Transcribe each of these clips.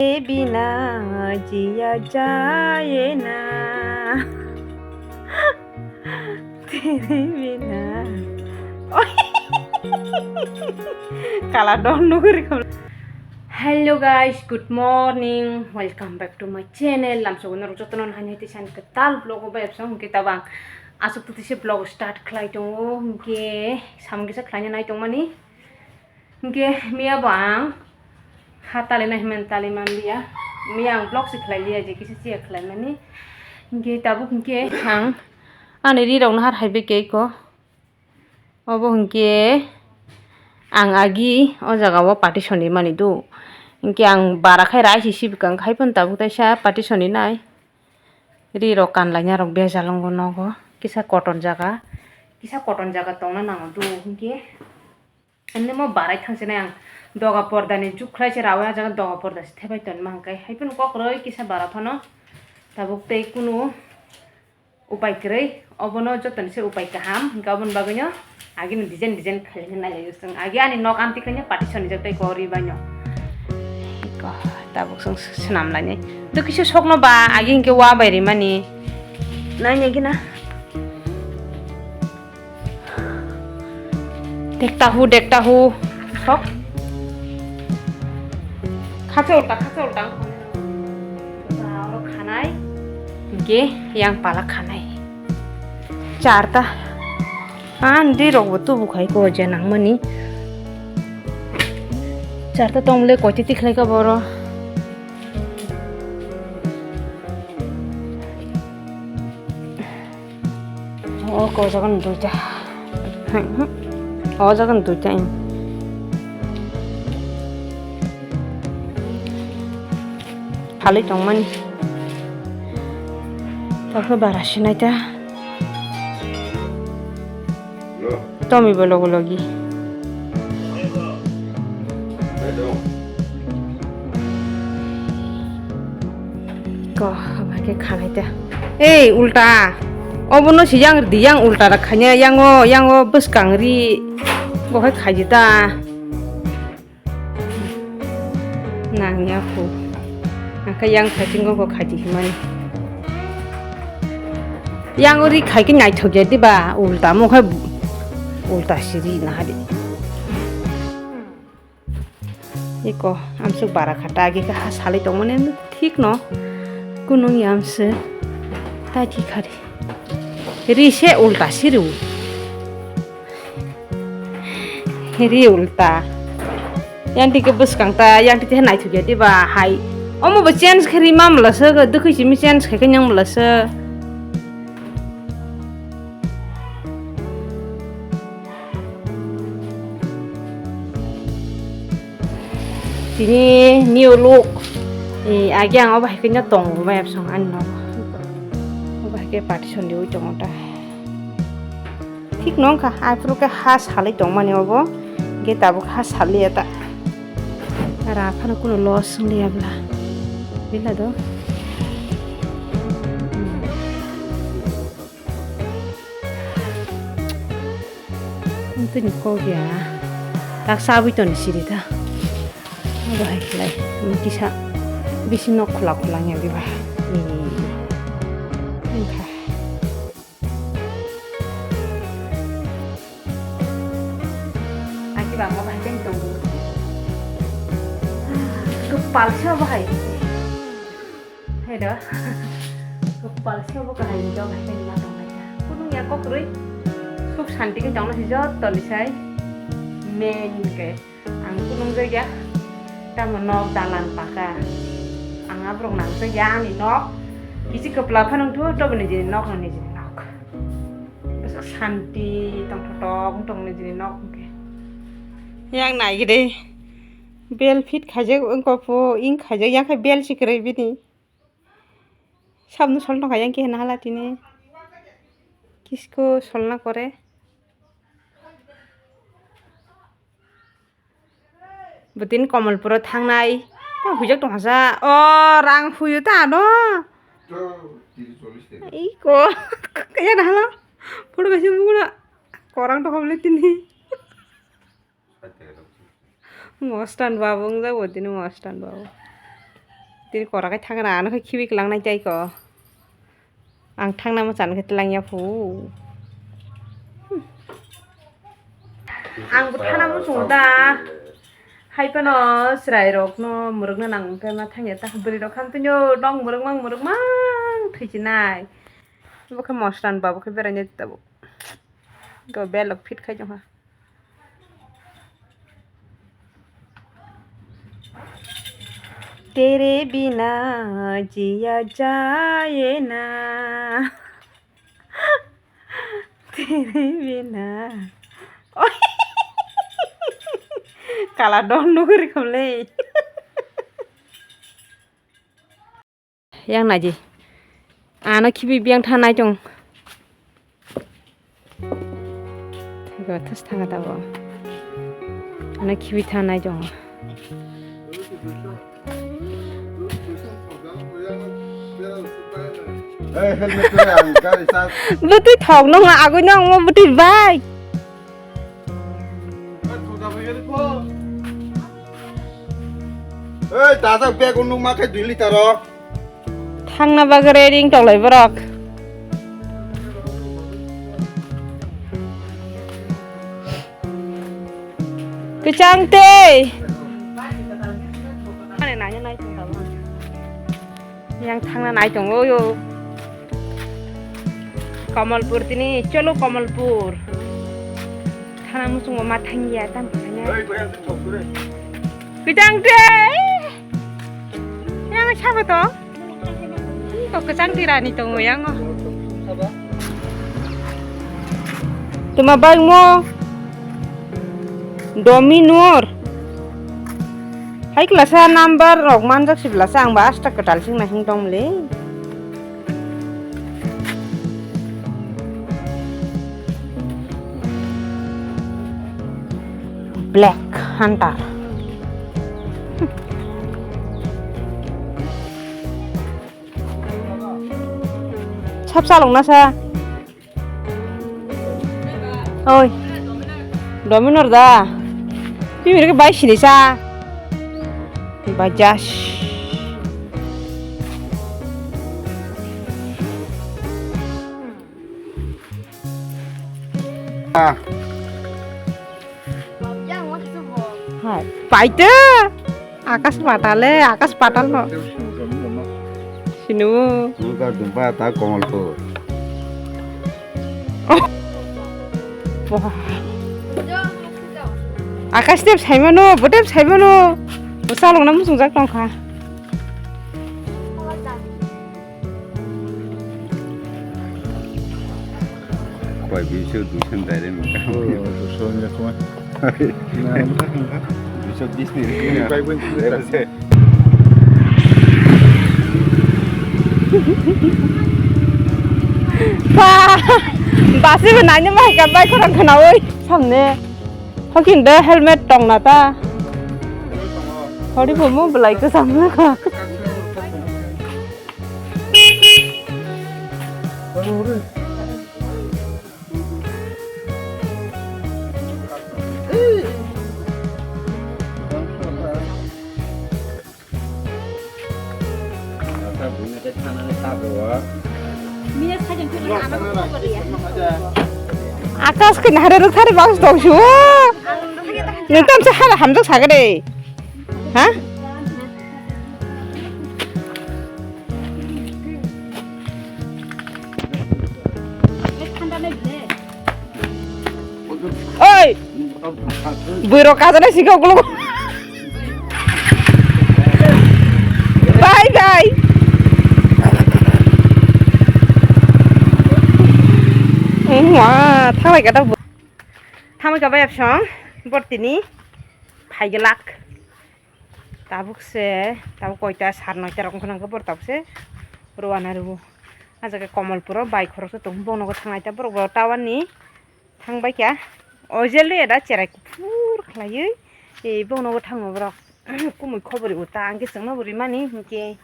तेरे बिना जिया जाए ना तेरे बिना काला डर करी hello guys good morning welcome back to my channel लामसोगन रजतन हानि सान कताल ब्लॉग बाय सं किताब आं आसु तुतिसे ब्लॉग स्टार्ट खलाय दङ के सामगिसा खलायना नाय दङ मानि के मिया बां हाताले नाय मेंटाली मानलिया मिया आं ब्लॉग से खलाय लिया जे किसे से खलाय मानि के ताबु के आं आने रिरावनो हार हायबे के को अबो के आं आगि ओ जागाव पार्टीशननि मानि दु इनके आं बाराखाय रायसि सिबिकां खायफोन ताबु तैसा पार्टीशननि नाय रिरो कानलायना रक बेजालंगो नगो किसा कटन जागा तंना नांगो दु इनके अन्ने मो बाराय थांसनाय आं दगा पर्दानि जुख्लायसे रावा जागा दगा पर्दा से थेबाय तन मांकाय हायफोन कक्रै किसा बाराफानो ताबु तै कुनु उपाय करै अबनो जतनसे उपाय काहाम गाबन बागैनो आगिनो डिजाइन खालायनो नायलायसों आगे आनि नक आन्टिखायनो पार्टीशननि जतै गरि बायनो ताबुक जों सोनाम लायनाय दकिसो सकनो बा आगे इनके वा बायरि मानि नायने गिना देखता हु sok खाचे उल्टा kalau खानाय गे yang pala खानाय चारता आन्दी रगबो तुबुखाय को जेनां मनि चारता तंले कोति तिखलाय का बरो ओ को जागन दुइटा ओ जागन दुइटा खालै दं मानि ताखो बारासिनायता तमी बोलो लगी को हमारे खानायता ए उल्टा अबनो सियां दियां उल्टा रखाने यांगो बसकांगरि बहाय खाजिता नांयाखौ आंखा yang खाजिंगो को खाजि मानि yang ori खायके नायथगे दिबा उल्टा मखाय उल्टा सिरि नाहारि एको आमसु बारा खाटा आगे का सालै दं माने ठीक न कुनु यामसु ताथि खारि रिसे उल्टा सिरु रि उल्टा यांति के बसकांता यांति ते नायथगे दिबा हाय अमो बे चेंज खरि मामलासो दखैसि मि चेंज खायके नंमलासो Sini new look agi ang obah kenya tong bayap song anno obah ke partition diu jongota ঠিক নং ka apro ke has halai tong mani obo ge tabu has halai eta ra phana kuno loss liabla bila do Ini kok ya tak sabi to ni sirita baik lah, bisa bisa nok kulanya di bawah. Entah. Aki bang mau bahagian tunggu. Kepal siapa hai? Hei dah. Kepal siapa kahai jauh bahagian di mana aja. Kudu ya kok rui. Suk santi kan jangan sih jauh tolisai. Men ke. Angku nunggu ya. Tama nok dalan paka anga brong nang se yang ni nok kisi kepala phanang thu to bani jini nok ni jini nok bas santi tong tong ni jini nok ke yang nai gide bel fit khaje ko po ing khaje yang kha bel sikre bini sabnu solna kha yang ke na hala tini kisko solna kore Butin Komalpura थांनाय ता हुइजाक दं हाजा अ रां हुयो ता न eco कया ना हाला फटो गासे मुगुना करang तो हमले तिनी मस्तान बाबू जा गोदिनो मस्तान बाबू Tin có ra cái thằng nào nó khi cái lăng này chạy có ăn thằng nào mà sẵn cái lăng nhà phú ăn cái thằng nào mà xuống ta hay phải nó sài rọc nó mượn nó nặng cái mà thằng nhà ta beri đó khăm tôi nhớ đong mượn mang thấy chứ này bố cái món sẵn bảo bố cái beri này tao cái bè lọc phít khai trong ha तेरे बिना जिया जाए ना तेरे बिना काला don नुगरी खमले yang naji ana kibi biang thanai jong thego thas thanga tabo ana kibi thanai jong helmet tu yang kari sa. Betul thong nong aku nong mau betul baik. Dasak beg unung makai 2 liter oh. Thang na bagare ring tong lai borok. Kecang teh. Này nãy nay thằng tao. Yang thang na nai tong yo. Kamalpur tini cholo Kamalpur. Thana musung ma thangya tam thanya. Kecang teh. Yang siapa toh? Kok kecang tirani tong yang. Tuma bang mo. Dominor. Hai kelas number rok manjak 11 ang ba asta ketal sing na hing dom le. Black Hunter. Sắp sao lòng na sa. Ôi. Dominor da. Pi mere ke bai sini sa. Bajaj. Hai, paite. Akas patal no. Sinu. Muka dumpa ta Kamalpur. Wah. Akas tiap saimano, bodep saimano. Salong namu sungjak tongkha. Koi bisu dusun dari muka. Dusun ya kau. Bisu Disney. Koi pun tidak. Wah, basi benanya mah kabai kurang kenal. Samne, hakin deh helmet tong nata. Hori bomo belai ke sama ka. Akas kena hari hari bagus dong sih. Nanti am sehari hamzak sagade. Hah? Oi, birokrasi sih kau gulu. Bye bye. Wah, thang lagi kata bu. Thang lagi apa ya song? Bertini, paygelak. Tabuk se, tabuk koita sarno cara kau nangkep ber tabuk se, ruana rubu. Aja ke Kamalpur bike khorok tuh bong nogo thang aja ber gua tawan nih, thang bike ya. Ojele ada cerai pur kelayu, bong nogo thang ber. Kumui khobri uta angke sengna buri mani angke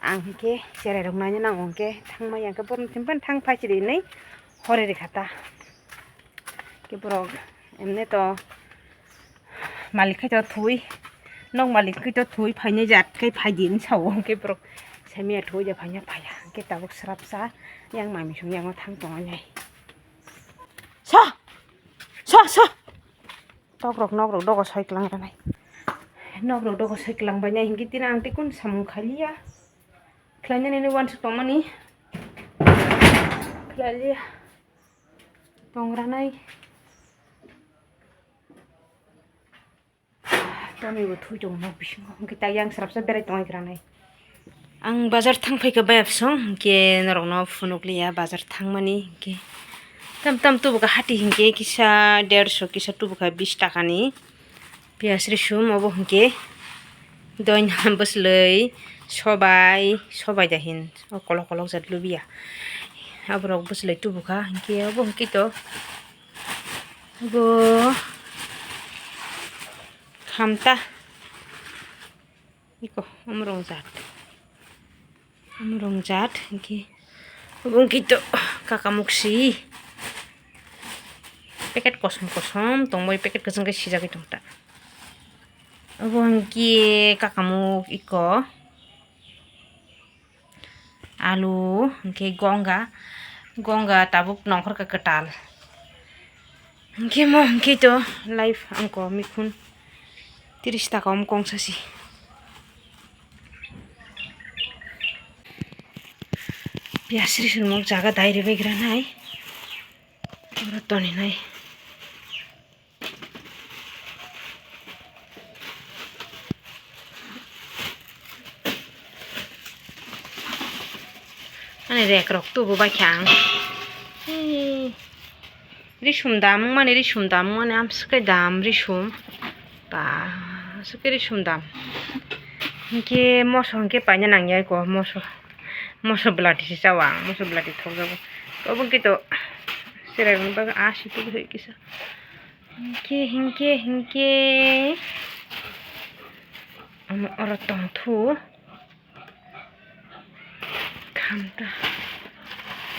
angke cerai rong nanya nang angke thang mai angke ber simpan thang pasti di nih, hore dikata. Ke ber, emne to malik aja thui. nong malik kita thui phainya jat kai phai din sau ke pro semia thui ja phainya phaya ke tabuk serap sa yang mami sung yang thang tong ai sa tok rok nok rok do ko sai klang ra nai nok rok do ko sai klang ba nya hingi tin ang ti kun samung khalia khlanya ne wan sa tong mani khlalia tong ra nai Kami butuh jong nak bising, kita yang serapsa berai tong ikran ay. Ang bazar thang fai ke bayap song, ke norong no funuk liya bazar thang mani ke. Tam tu buka hati hingke kisah 150 kisah tu buka 20 taka ni. Pias risum obo hingke. Doin hambus lei, sobai dahin. O kolok zat lubiya. Abrok bus lei tu buka hingke obo hingke to. Obo Hamta iko umrong zat iki bung kito kakamuksi paket kosong tongboy paket keseng ke sija gitu ta bung ki kakamuk iko alu ke gonga tabuk nongkhor ke ketal ki mo kito live angko mikun 30 taka kong sasi. Biasri sulmok jaga daire begira nai. Rotoni nai. Ane rek rok tu buba kyang. Risum dam mane am sukai dam risum. Ba sukiri sumdam ke moso ke panya nangya ko moso belati si sawang moso belati thok jabo obon kito sirai gun ba ashi tu hoi kisa hinke am orotong thu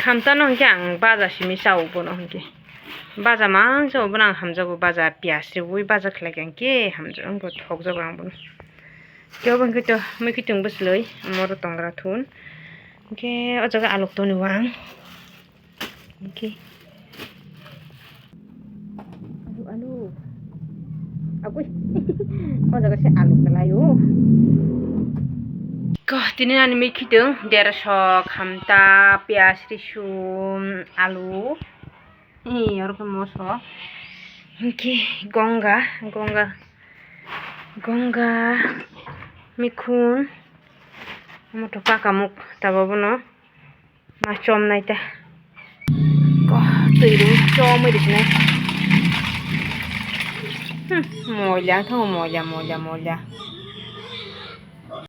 khamta no kyang baza simi saw bono hinke baza mang so benang hamjago baza pias ri baza khlagen ke hamjang go thokjago ang bon ke obon kito moi kitung busloi mor tongra thun ke ojaga aluk toni wang ke alu agui ojaga se aluk kelayo ko tinin ani moi kitung 150 khamta pias risum alu oরকম moso কি গঙ্গা মিখুন মোটো পাকামুক তাবাবনো মা চম নাইতা তৈরি চম হইছে না ময়লা থাও ময়লা